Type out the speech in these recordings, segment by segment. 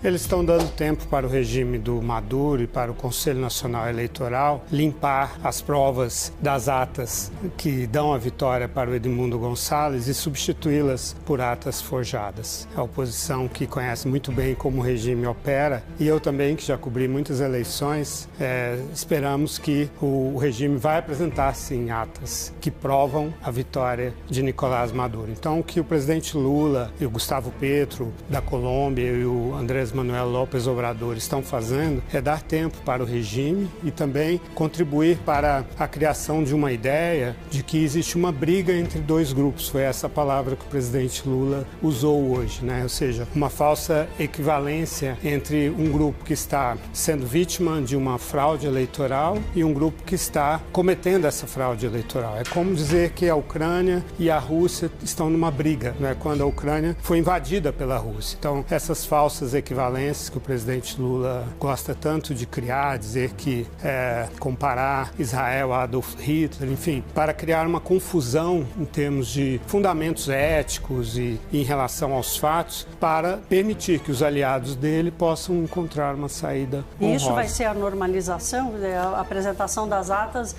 Eles estão dando tempo para o regime do Maduro e para o Conselho Nacional Eleitoral limpar as provas das atas que dão a vitória para o Edmundo Gonçalves e substituí-las por atas forjadas. A oposição, que conhece muito bem como o regime opera, e eu também, que já cobri muitas eleições, esperamos que o regime vai apresentar, sim, atas que provam a vitória de Nicolás Maduro. Então, o que o presidente Lula e o Gustavo Petro, da Colômbia, e o Andrés Manuel López Obrador estão fazendo é dar tempo para o regime e também contribuir para a criação de uma ideia de que existe uma briga entre dois grupos. Foi essa palavra que o presidente Lula usou hoje, né? Ou seja, uma falsa equivalência entre um grupo que está sendo vítima de uma fraude eleitoral e um grupo que está cometendo essa fraude eleitoral. É como dizer que a Ucrânia e a Rússia estão numa briga, né? Quando a Ucrânia foi invadida pela Rússia. Então, essas falsas equivalências que o presidente Lula gosta tanto de criar, dizer que comparar Israel a Adolf Hitler, enfim, para criar uma confusão em termos de fundamentos éticos e em relação aos fatos, para permitir que os aliados dele possam encontrar uma saída honrosa. E isso vai ser a normalização? A apresentação das atas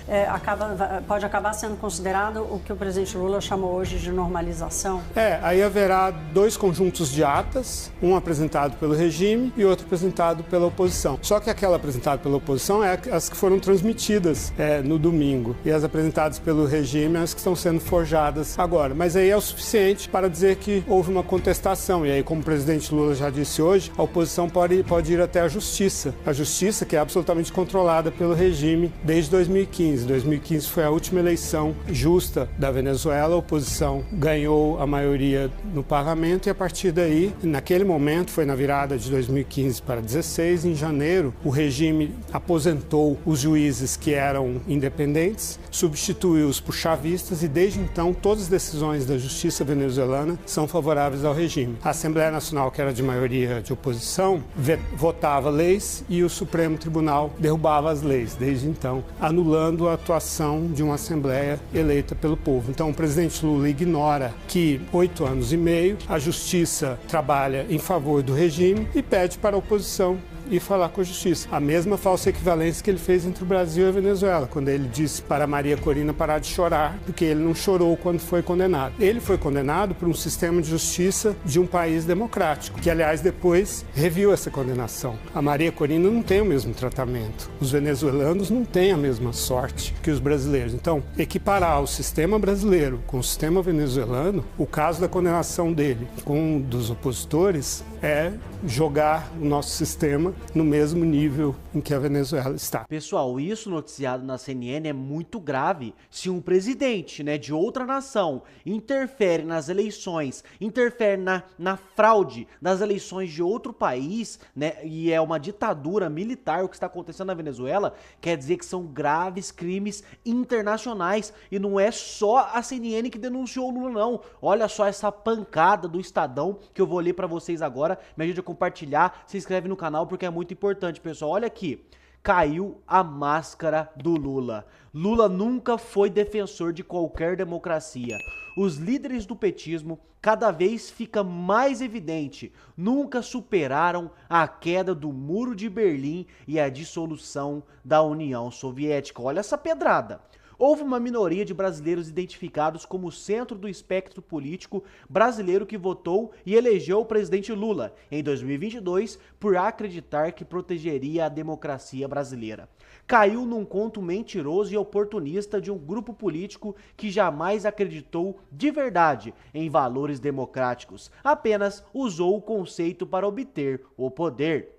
pode acabar sendo considerado o que o presidente Lula chamou hoje de normalização? Aí haverá dois conjuntos de atas, um apresentado pelo regime e outro apresentado pela oposição. Só que aquela apresentada pela oposição é as que foram transmitidas no domingo, e as apresentadas pelo regime as que estão sendo forjadas agora. Mas aí é o suficiente para dizer que houve uma contestação, e aí, como o presidente Lula já disse hoje, a oposição pode ir até a justiça. A justiça, que é absolutamente controlada pelo regime desde 2015. 2015 foi a última eleição justa da Venezuela, a oposição ganhou a maioria no parlamento, e a partir daí, naquele momento, foi na virada de 2015 para 2016, em janeiro, o regime aposentou os juízes que eram independentes, substituiu-os por chavistas, e desde então todas as decisões da justiça venezuelana são favoráveis ao regime. A Assembleia Nacional, que era de maioria de oposição, votava leis e o Supremo Tribunal derrubava as leis, desde então, anulando a atuação de uma Assembleia eleita pelo povo. Então, o presidente Lula ignora que 8 anos e meio a justiça trabalha em favor do regime e pede para a oposição e falar com a justiça. A mesma falsa equivalência que ele fez entre o Brasil e a Venezuela, quando ele disse para Maria Corina parar de chorar, porque ele não chorou quando foi condenado. Ele foi condenado por um sistema de justiça de um país democrático, que, aliás, depois reviu essa condenação. A Maria Corina não tem o mesmo tratamento. Os venezuelanos não têm a mesma sorte que os brasileiros. Então, equiparar o sistema brasileiro com o sistema venezuelano, o caso da condenação dele com um dos opositores é jogar o nosso sistema no mesmo nível em que a Venezuela está. Pessoal, isso noticiado na CNN é muito grave. Se um presidente, de outra nação interfere nas eleições, interfere na fraude das eleições de outro país, e é uma ditadura militar o que está acontecendo na Venezuela, quer dizer que são graves crimes internacionais, e não é só a CNN que denunciou o Lula, não. Olha só essa pancada do Estadão que eu vou ler para vocês agora. Me ajude a compartilhar, se inscreve no canal porque é muito importante, pessoal. Olha aqui, caiu a máscara do Lula. Lula nunca foi defensor de qualquer democracia. Os líderes do petismo, cada vez fica mais evidente, nunca superaram a queda do Muro de Berlim e a dissolução da União Soviética. Olha essa pedrada. Houve uma minoria de brasileiros identificados como centro do espectro político brasileiro que votou e elegeu o presidente Lula em 2022 por acreditar que protegeria a democracia brasileira. Caiu num conto mentiroso e oportunista de um grupo político que jamais acreditou de verdade em valores democráticos, apenas usou o conceito para obter o poder.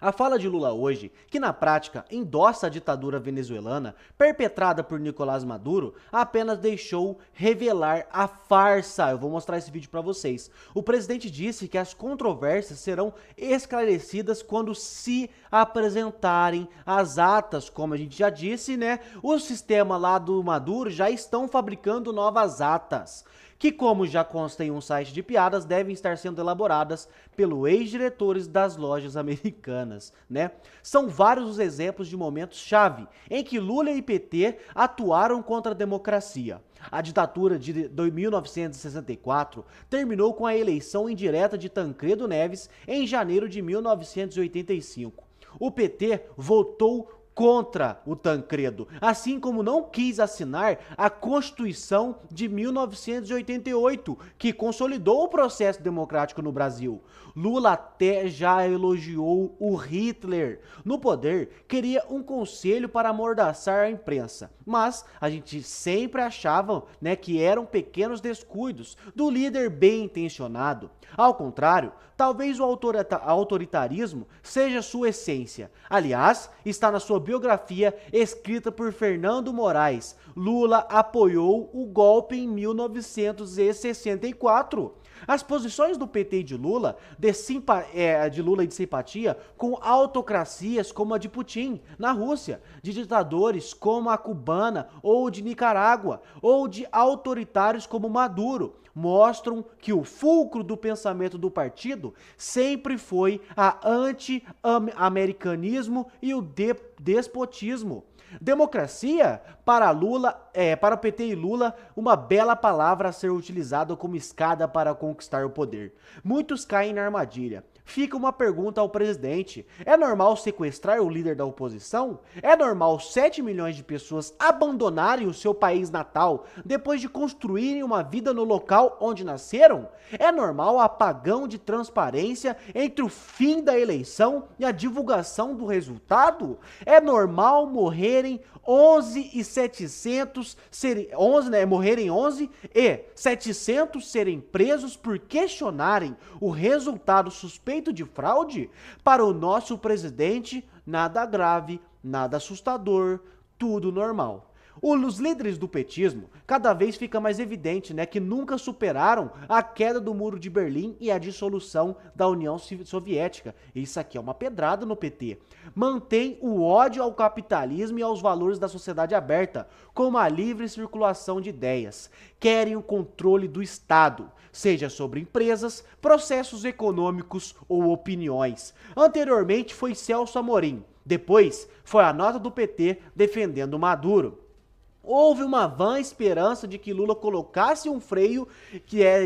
A fala de Lula hoje, que na prática endossa a ditadura venezuelana perpetrada por Nicolás Maduro, apenas deixou revelar a farsa. Eu vou mostrar esse vídeo para vocês. O presidente disse que as controvérsias serão esclarecidas quando se apresentarem as atas. Como a gente já disse, o sistema lá do Maduro já estão fabricando novas atas. que, como já consta em um site de piadas, devem estar sendo elaboradas pelo ex-diretores das lojas americanas, né? São vários os exemplos de momentos-chave em que Lula e PT atuaram contra a democracia. A ditadura de 1964 terminou com a eleição indireta de Tancredo Neves em janeiro de 1985. O PT votou contra o Tancredo, assim como não quis assinar a Constituição de 1988, que consolidou o processo democrático no Brasil. Lula até já elogiou o Hitler. No poder, queria um conselho para amordaçar a imprensa, mas a gente sempre achava, né, que eram pequenos descuidos do líder bem intencionado. Ao contrário, talvez o autoritarismo seja sua essência. Aliás, está na sua biografia escrita por Fernando Moraes. Lula apoiou o golpe em 1964. As posições do PT e de Lula, de simpatia com autocracias como a de Putin na Rússia, de ditadores como a cubana ou de Nicarágua, ou de autoritários como Maduro, mostram que o fulcro do pensamento do partido sempre foi a anti-americanismo e o despotismo. Democracia, para o PT e Lula, uma bela palavra a ser utilizada como escada para conquistar o poder. Muitos caem na armadilha. Fica uma pergunta ao presidente: é normal sequestrar o líder da oposição? É normal 7 milhões de pessoas abandonarem o seu país natal depois de construírem uma vida no local onde nasceram? É normal o apagão de transparência entre o fim da eleição e a divulgação do resultado? É normal morrerem 11 e 700 serem presos por questionarem o resultado suspeito de fraude? Para o nosso presidente, nada grave, nada assustador, tudo normal. Os líderes do petismo, cada vez fica mais evidente, né, que nunca superaram a queda do Muro de Berlim e a dissolução da União Soviética. Isso aqui é uma pedrada no PT. Mantém o ódio ao capitalismo e aos valores da sociedade aberta, como a livre circulação de ideias. Querem o controle do Estado, seja sobre empresas, processos econômicos ou opiniões. Anteriormente foi Celso Amorim, depois foi a nota do PT defendendo Maduro. Houve uma vã esperança de que Lula colocasse um freio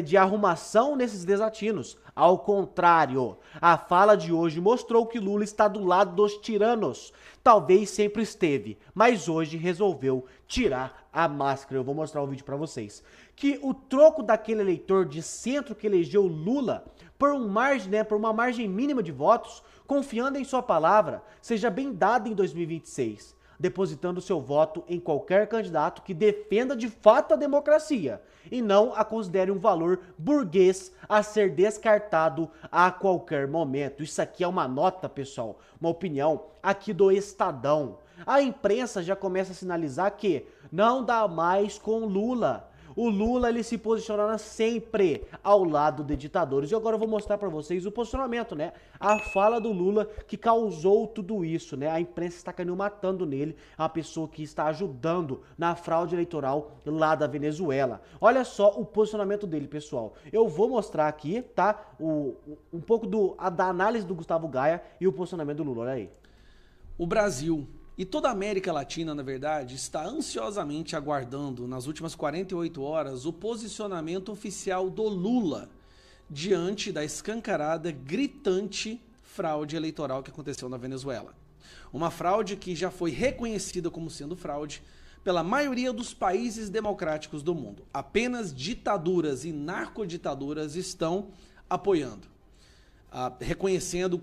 de arrumação nesses desatinos. Ao contrário, a fala de hoje mostrou que Lula está do lado dos tiranos. Talvez sempre esteve, mas hoje resolveu tirar a máscara. Eu vou mostrar o vídeo para vocês. Que o troco daquele eleitor de centro que elegeu Lula por uma margem mínima de votos, confiando em sua palavra, seja bem dado em 2026. Depositando seu voto em qualquer candidato que defenda de fato a democracia e não a considere um valor burguês a ser descartado a qualquer momento. Isso aqui é uma nota, pessoal, uma opinião aqui do Estadão. A imprensa já começa a sinalizar que não dá mais com Lula. O Lula, ele se posicionará sempre ao lado de ditadores. E agora eu vou mostrar para vocês o posicionamento, né? A fala do Lula que causou tudo isso, né? A imprensa está caindo matando nele, a pessoa que está ajudando na fraude eleitoral lá da Venezuela. Olha só o posicionamento dele, pessoal. Eu vou mostrar aqui, tá? Um pouco da análise do Gustavo Gaia e o posicionamento do Lula. Olha aí. O Brasil e toda a América Latina, na verdade, está ansiosamente aguardando, nas últimas 48 horas, o posicionamento oficial do Lula diante da escancarada, gritante fraude eleitoral que aconteceu na Venezuela. Uma fraude que já foi reconhecida como sendo fraude pela maioria dos países democráticos do mundo. Apenas ditaduras e narcoditaduras estão apoiando, reconhecendo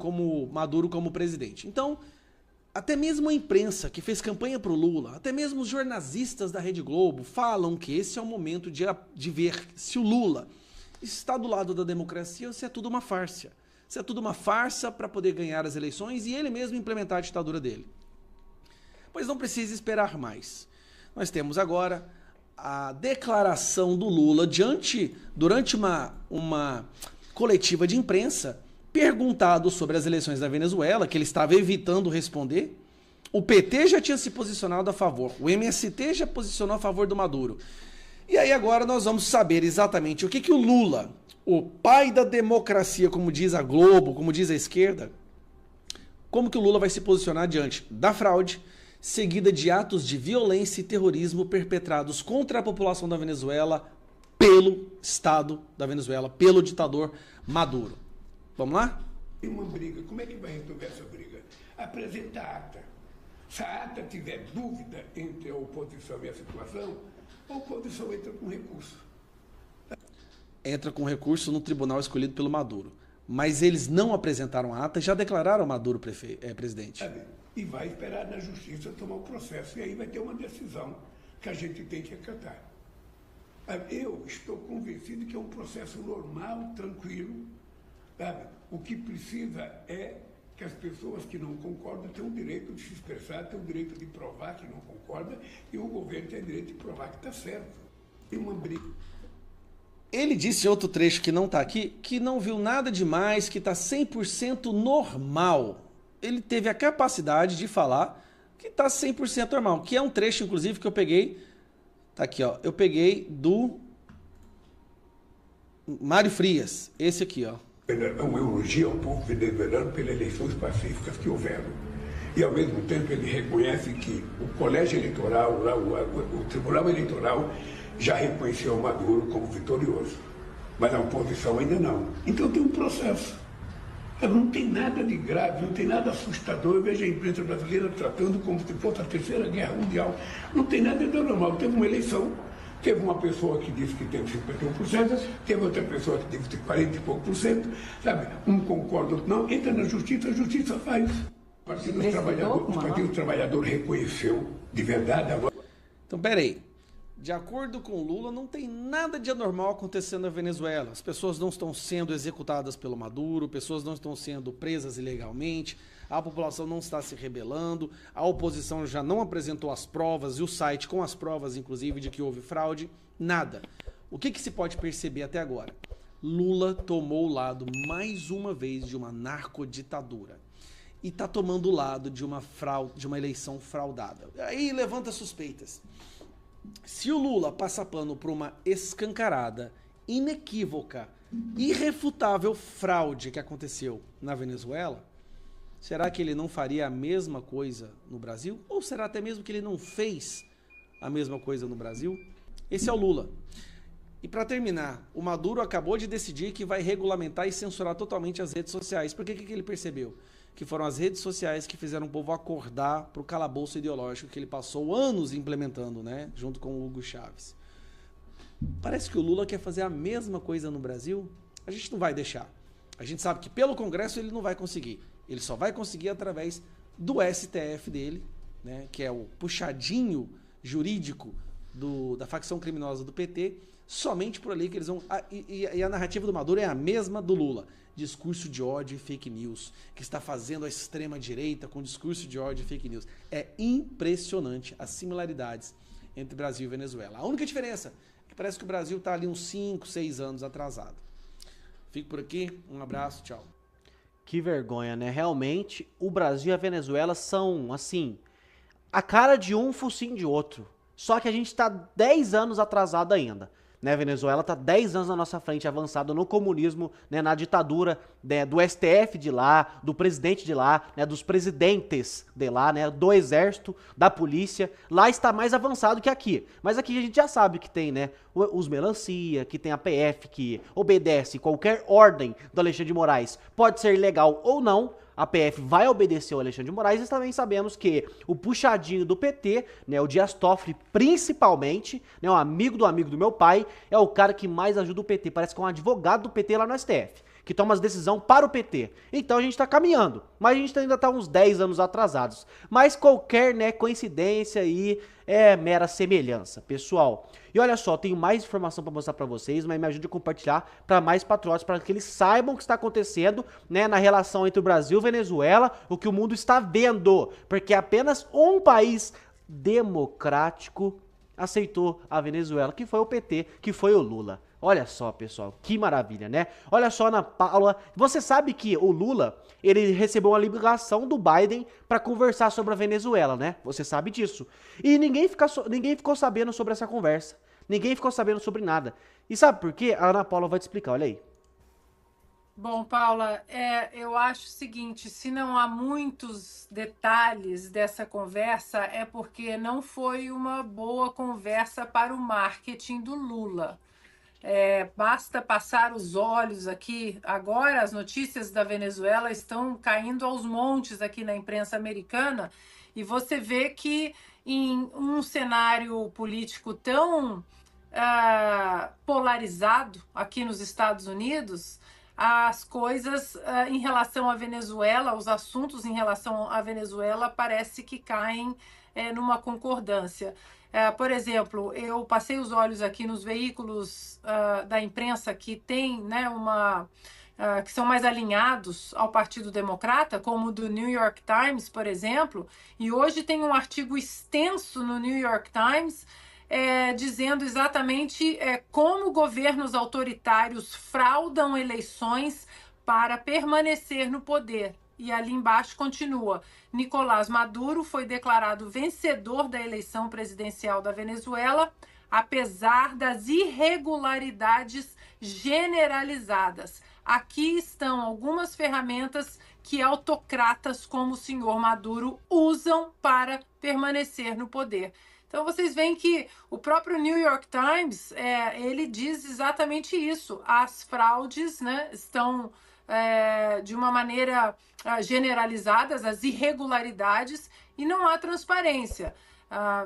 Maduro como presidente. Então, até mesmo a imprensa que fez campanha para o Lula, até mesmo os jornalistas da Rede Globo falam que esse é o momento de ver se o Lula está do lado da democracia ou se é tudo uma farsa. Se é tudo uma farsa para poder ganhar as eleições e ele mesmo implementar a ditadura dele. Pois não precisa esperar mais. Nós temos agora a declaração do Lula durante uma coletiva de imprensa, perguntado sobre as eleições da Venezuela, que ele estava evitando responder. O PT já tinha se posicionado a favor, o MST já posicionou a favor do Maduro. E aí agora nós vamos saber exatamente o que o Lula, o pai da democracia, como diz a Globo, como diz a esquerda, como que o Lula vai se posicionar diante da fraude, seguida de atos de violência e terrorismo perpetrados contra a população da Venezuela pelo Estado da Venezuela, pelo ditador Maduro. Vamos lá? Tem uma briga, como é que vai resolver essa briga? Apresentar a ata. Se a ata tiver dúvida entre a oposição e a situação, a oposição entra com recurso. Entra com recurso no tribunal escolhido pelo Maduro. Mas eles não apresentaram a ata e já declararam Maduro presidente. E vai esperar na justiça tomar o processo. E aí vai ter uma decisão que a gente tem que acatar. Eu estou convencido que é um processo normal, tranquilo. Sabe? O que precisa é que as pessoas que não concordam tenham o direito de se expressar, tenham o direito de provar que não concorda, e o governo tem o direito de provar que está certo. Tem uma briga. Ele disse em outro trecho que não está aqui, que não viu nada demais, que está 100% normal. Ele teve a capacidade de falar que está 100% normal, que é um trecho, inclusive, que eu peguei, tá aqui, ó, eu peguei do Mário Frias, esse aqui, ó. Um elogio ao povo venezuelano pelas eleições pacíficas que houveram. E, ao mesmo tempo, ele reconhece que o colégio eleitoral, o tribunal eleitoral, já reconheceu o Maduro como vitorioso. Mas a oposição ainda não. Então tem um processo. Não tem nada de grave, não tem nada assustador. Eu vejo a imprensa brasileira tratando como se fosse a Terceira Guerra Mundial. Não tem nada de anormal. Teve uma eleição. Teve uma pessoa que disse que teve 51%, teve outra pessoa que disse que 40 e pouco por cento, sabe? Um concorda, outro não. Entra na justiça, a justiça faz. O Partido dos Trabalhadores reconheceu de verdade agora. Então, peraí. De acordo com Lula, não tem nada de anormal acontecendo na Venezuela. As pessoas não estão sendo executadas pelo Maduro, pessoas não estão sendo presas ilegalmente, a população não está se rebelando, a oposição já não apresentou as provas e o site com as provas, inclusive, de que houve fraude. Nada. O que se pode perceber até agora? Lula tomou o lado, mais uma vez, de uma narcoditadura. E está tomando o lado de uma eleição fraudada. Aí levanta suspeitas. Se o Lula passa pano por uma escancarada, inequívoca, irrefutável fraude que aconteceu na Venezuela, será que ele não faria a mesma coisa no Brasil? Ou será até mesmo que ele não fez a mesma coisa no Brasil? Esse é o Lula. E para terminar, o Maduro acabou de decidir que vai regulamentar e censurar totalmente as redes sociais. Por que ele percebeu? Que foram as redes sociais que fizeram o povo acordar para o calabouço ideológico que ele passou anos implementando, né? Junto com o Hugo Chávez. Parece que o Lula quer fazer a mesma coisa no Brasil. A gente não vai deixar. A gente sabe que pelo Congresso ele não vai conseguir. Ele só vai conseguir através do STF dele, né? Que é o puxadinho jurídico da facção criminosa do PT. Somente por ali que eles vão... E a narrativa do Maduro é a mesma do Lula. Discurso de ódio e fake news, que está fazendo a extrema-direita com discurso de ódio e fake news. É impressionante as similaridades entre Brasil e Venezuela. A única diferença é que parece que o Brasil está ali uns 5, 6 anos atrasado. Fico por aqui, um abraço, tchau. Que vergonha, né? Realmente, o Brasil e a Venezuela são, assim, a cara de um, focinho de outro. Só que a gente está 10 anos atrasado ainda. Né, a Venezuela está 10 anos na nossa frente, avançado no comunismo, né, na ditadura, né, do STF de lá, do presidente de lá, né, dos presidentes de lá, né, do exército, da polícia. Lá está mais avançado que aqui. Mas aqui a gente já sabe que tem, né, os melancia, que tem a PF, que obedece qualquer ordem do Alexandre de Moraes. Pode ser legal ou não. A PF vai obedecer ao Alexandre de Moraes e também sabemos que o puxadinho do PT, né, o Dias Toffoli principalmente, né, um amigo do meu pai, é o cara que mais ajuda o PT. Parece que é um advogado do PT lá no STF, que toma as decisões para o PT. Então a gente tá caminhando, mas a gente ainda tá uns 10 anos atrasados. Mas qualquer, né, coincidência aí é mera semelhança, pessoal. E olha só, tenho mais informação para mostrar para vocês, mas me ajude a compartilhar para mais patriotas, para que eles saibam o que está acontecendo, né, na relação entre o Brasil e Venezuela, o que o mundo está vendo, porque apenas um país democrático aceitou a Venezuela, que foi o PT, que foi o Lula. Olha só, pessoal, que maravilha, né? Olha só, Ana Paula, você sabe que o Lula, ele recebeu uma ligação do Biden para conversar sobre a Venezuela, né? Você sabe disso. E ninguém ficou sabendo sobre essa conversa. Ninguém ficou sabendo sobre nada. E sabe por quê? A Ana Paula vai te explicar, olha aí. Bom, Paula, eu acho o seguinte, se não há muitos detalhes dessa conversa, é porque não foi uma boa conversa para o marketing do Lula. Basta passar os olhos aqui. Agora, as notícias da Venezuela estão caindo aos montes aqui na imprensa americana, e você vê que em um cenário político tão polarizado aqui nos Estados Unidos, as coisas em relação à Venezuela, os assuntos em relação à Venezuela parece que caem numa concordância. Por exemplo, eu passei os olhos aqui nos veículos da imprensa que tem, né, que são mais alinhados ao Partido Democrata, como o do New York Times, por exemplo, e hoje tem um artigo extenso no New York Times dizendo exatamente como governos autoritários fraudam eleições para permanecer no poder. E ali embaixo continua: Nicolás Maduro foi declarado vencedor da eleição presidencial da Venezuela, apesar das irregularidades generalizadas. Aqui estão algumas ferramentas que autocratas como o senhor Maduro usam para permanecer no poder. Então vocês veem que o próprio New York Times, ele diz exatamente isso. As fraudes, né, estão de uma maneira generalizadas, as irregularidades, e não há transparência.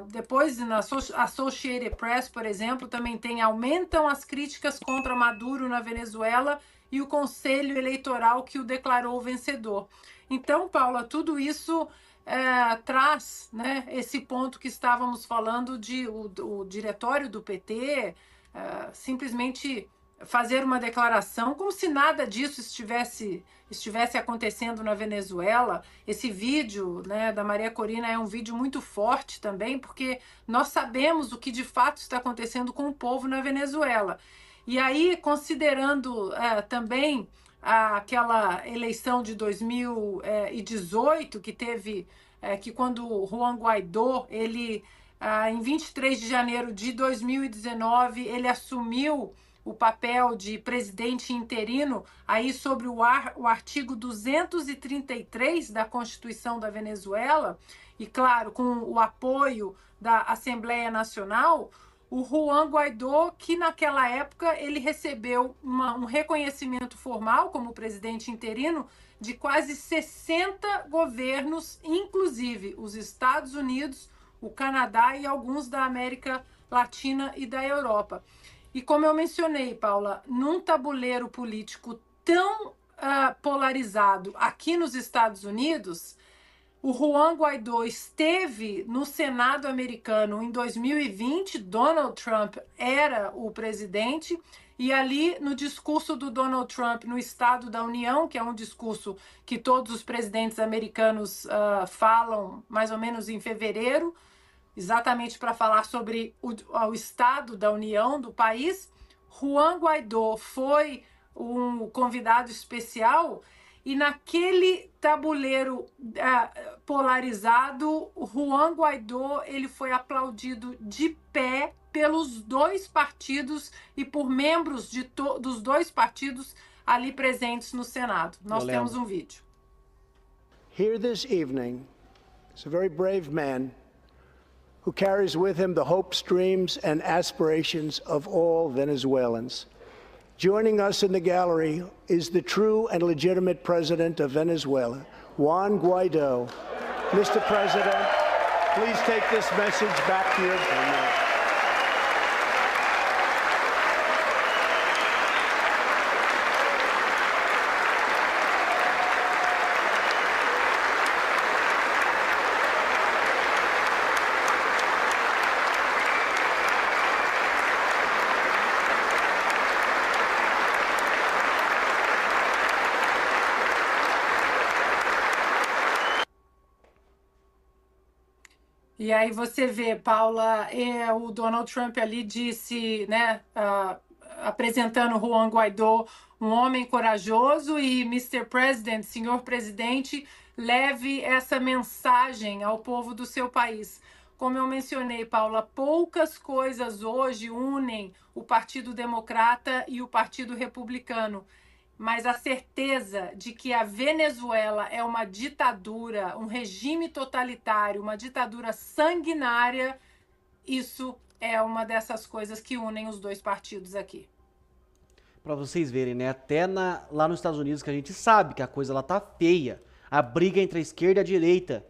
Depois, na Associated Press, por exemplo, também aumentam as críticas contra Maduro na Venezuela e o Conselho Eleitoral que o declarou vencedor. Então, Paula, tudo isso traz, né, esse ponto que estávamos falando de o diretório do PT simplesmente fazer uma declaração como se nada disso estivesse acontecendo na Venezuela. Esse vídeo, né, da Maria Corina é um vídeo muito forte também, porque nós sabemos o que de fato está acontecendo com o povo na Venezuela. E aí, considerando também aquela eleição de 2018 que teve, que quando o Juan Guaidó, ele em 23 de janeiro de 2019, ele assumiu o papel de presidente interino, aí sobre o artigo 233 da Constituição da Venezuela, e claro, com o apoio da Assembleia Nacional, o Juan Guaidó, que naquela época ele recebeu um reconhecimento formal como presidente interino de quase 60 governos, inclusive os Estados Unidos, o Canadá e alguns da América Latina e da Europa. E como eu mencionei, Paula, num tabuleiro político tão polarizado aqui nos Estados Unidos, o Juan Guaidó esteve no Senado americano em 2020, Donald Trump era o presidente, e ali no discurso do Donald Trump no Estado da União, que é um discurso que todos os presidentes americanos falam mais ou menos em fevereiro, exatamente para falar sobre o Estado da União do país, Juan Guaidó foi um convidado especial, e naquele tabuleiro polarizado, Juan Guaidó ele foi aplaudido de pé pelos dois partidos e por membros dos dois partidos ali presentes no Senado. Nós temos um vídeo. Here this evening is a very brave man who carries with him the hopes, dreams, and aspirations of all Venezuelans. Joining us in the gallery is the true and legitimate president of Venezuela, Juan Guaidó. Mr. President, please take this message back to your family. E aí você vê, Paula, o Donald Trump ali disse, né, apresentando Juan Guaidó, um homem corajoso, e Mr. President, senhor presidente, leve essa mensagem ao povo do seu país. Como eu mencionei, Paula, poucas coisas hoje unem o Partido Democrata e o Partido Republicano, mas a certeza de que a Venezuela é uma ditadura, um regime totalitário, uma ditadura sanguinária, isso é uma dessas coisas que unem os dois partidos aqui. Para vocês verem, né? Até lá nos Estados Unidos, que a gente sabe que a coisa lá tá feia. A briga entre a esquerda e a direita.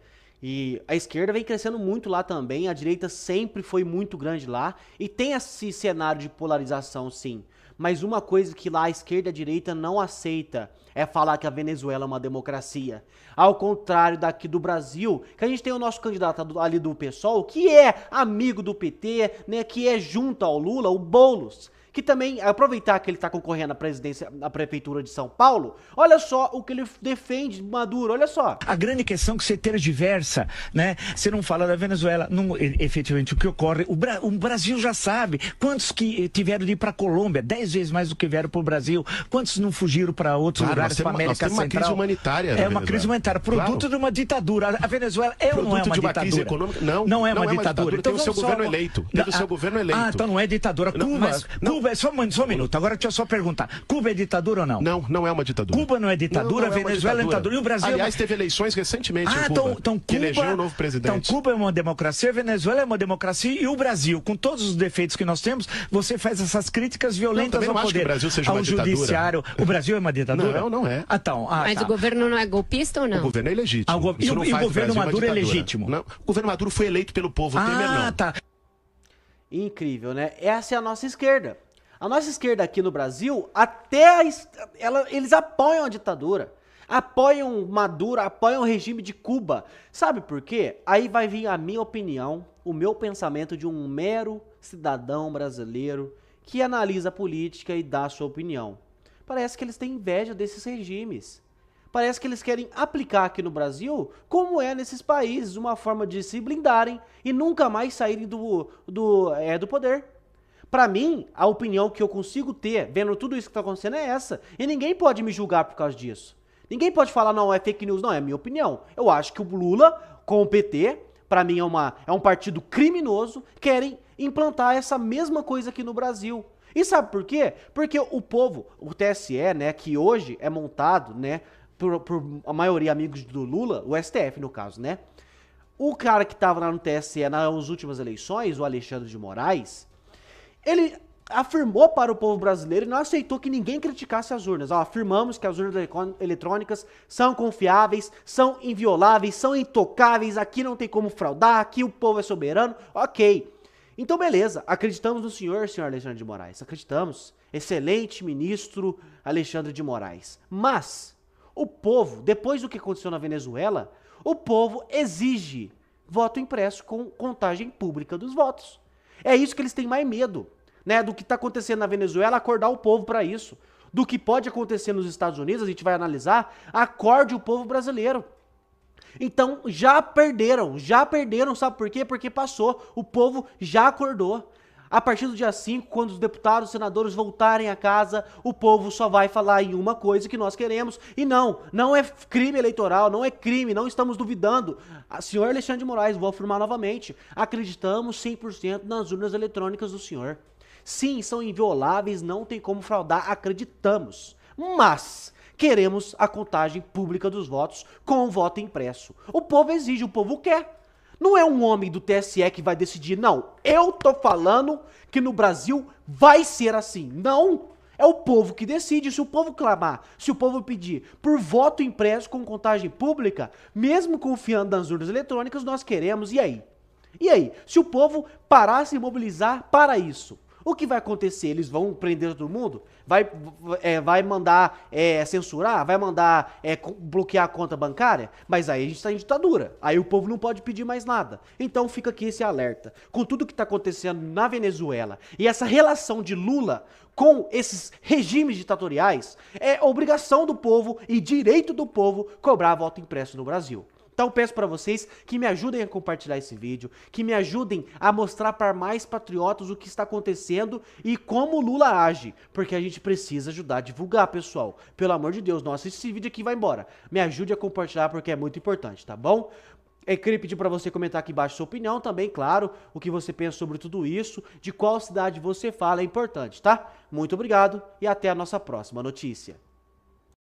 E a esquerda vem crescendo muito lá também. A direita sempre foi muito grande lá. E tem esse cenário de polarização, sim. Mas uma coisa que lá a esquerda e a direita não aceita é falar que a Venezuela é uma democracia. Ao contrário daqui do Brasil, que a gente tem o nosso candidato ali do PSOL, que é amigo do PT, né, que é junto ao Lula, o Boulos, que também, aproveitar que ele está concorrendo à presidência, à prefeitura de São Paulo, olha só o que ele defende, Maduro, olha só. A grande questão é que você tergiversa, né? Você não fala da Venezuela, não, efetivamente o que ocorre, o Brasil já sabe, quantos que tiveram de ir para a Colômbia, 10 vezes mais do que vieram para o Brasil, quantos não fugiram para outros lugares, para a América Central. Uma crise humanitária. É uma crise humanitária, produto de uma ditadura. A Venezuela é ou não é uma ditadura? Crise econômica. Não é uma ditadura. Então, tem o seu governo eleito. Teve o seu governo eleito. Ah, então não é ditadura. Cuba é só um minuto, agora deixa eu só perguntar. Cuba é ditadura ou não? Não é uma ditadura. Cuba não é ditadura, Venezuela é ditadura. E o Brasil... Aliás, teve eleições recentemente em Cuba, que elegeu um novo presidente. Então Cuba é uma democracia, Venezuela é uma democracia e o Brasil, com todos os defeitos que nós temos, você faz essas críticas violentas ao poder, que o Brasil seja ao judiciário. O Brasil é uma ditadura? Não é. Mas o governo não é golpista ou não? O governo é legítimo. E o governo Maduro é legítimo? Não. O governo Maduro foi eleito pelo povo, o Temer não. Tá. Incrível, né? Essa é a nossa esquerda. A nossa esquerda aqui no Brasil, eles apoiam a ditadura, apoiam Maduro, apoiam o regime de Cuba. Sabe por quê? Aí vai vir a minha opinião, o meu pensamento de um mero cidadão brasileiro que analisa a política e dá a sua opinião. Parece que eles têm inveja desses regimes. Parece que eles querem aplicar aqui no Brasil, como é nesses países, uma forma de se blindarem e nunca mais saírem do poder. Pra mim, a opinião que eu consigo ter, vendo tudo isso que tá acontecendo, é essa. E ninguém pode me julgar por causa disso. Ninguém pode falar, não, é fake news. Não, é a minha opinião. Eu acho que o Lula, com o PT, pra mim é um partido criminoso, querem implantar essa mesma coisa aqui no Brasil. E sabe por quê? Porque o povo, o TSE, né, que hoje é montado, né, por a maioria amigos do Lula, o STF no caso, né. O cara que tava lá no TSE nas últimas eleições, o Alexandre de Moraes, ele afirmou para o povo brasileiro e não aceitou que ninguém criticasse as urnas. Afirmamos que as urnas eletrônicas são confiáveis, são invioláveis, são intocáveis, aqui não tem como fraudar, aqui o povo é soberano. Ok. Então beleza, acreditamos no senhor Alexandre de Moraes, acreditamos. Excelente ministro Alexandre de Moraes. Mas o povo, depois do que aconteceu na Venezuela, o povo exige voto impresso com contagem pública dos votos. É isso que eles têm mais medo, né? Do que está acontecendo na Venezuela, acordar o povo para isso. Do que pode acontecer nos Estados Unidos, a gente vai analisar, acorde o povo brasileiro. Então, já perderam, sabe por quê? Porque passou, o povo já acordou. A partir do dia 5, quando os deputados, os senadores voltarem a casa, o povo só vai falar em uma coisa que nós queremos. E não é crime eleitoral, não é crime, não estamos duvidando. Senhor Alexandre de Moraes, vou afirmar novamente, acreditamos 100% nas urnas eletrônicas do senhor. Sim, são invioláveis, não tem como fraudar, acreditamos. Mas queremos a contagem pública dos votos com o voto impresso. O povo exige, o povo quer. Não é um homem do TSE que vai decidir, não. Eu tô falando que no Brasil vai ser assim. Não, é o povo que decide. Se o povo clamar, se o povo pedir por voto impresso com contagem pública, mesmo confiando nas urnas eletrônicas, nós queremos. E aí? E aí? Se o povo parar de se mobilizar para isso, o que vai acontecer? Eles vão prender todo mundo? Vai mandar censurar? Vai mandar bloquear a conta bancária? Mas aí a gente está em ditadura. Aí o povo não pode pedir mais nada. Então fica aqui esse alerta. Com tudo que está acontecendo na Venezuela e essa relação de Lula com esses regimes ditatoriais, é obrigação do povo e direito do povo cobrar voto impresso no Brasil. Então peço para vocês que me ajudem a compartilhar esse vídeo, que me ajudem a mostrar para mais patriotas o que está acontecendo e como o Lula age, porque a gente precisa ajudar a divulgar, pessoal. Pelo amor de Deus, não assiste esse vídeo aqui e vai embora. Me ajude a compartilhar porque é muito importante, tá bom? Eu queria pedir para você comentar aqui embaixo sua opinião também, claro, o que você pensa sobre tudo isso, de qual cidade você fala é importante, tá? Muito obrigado e até a nossa próxima notícia.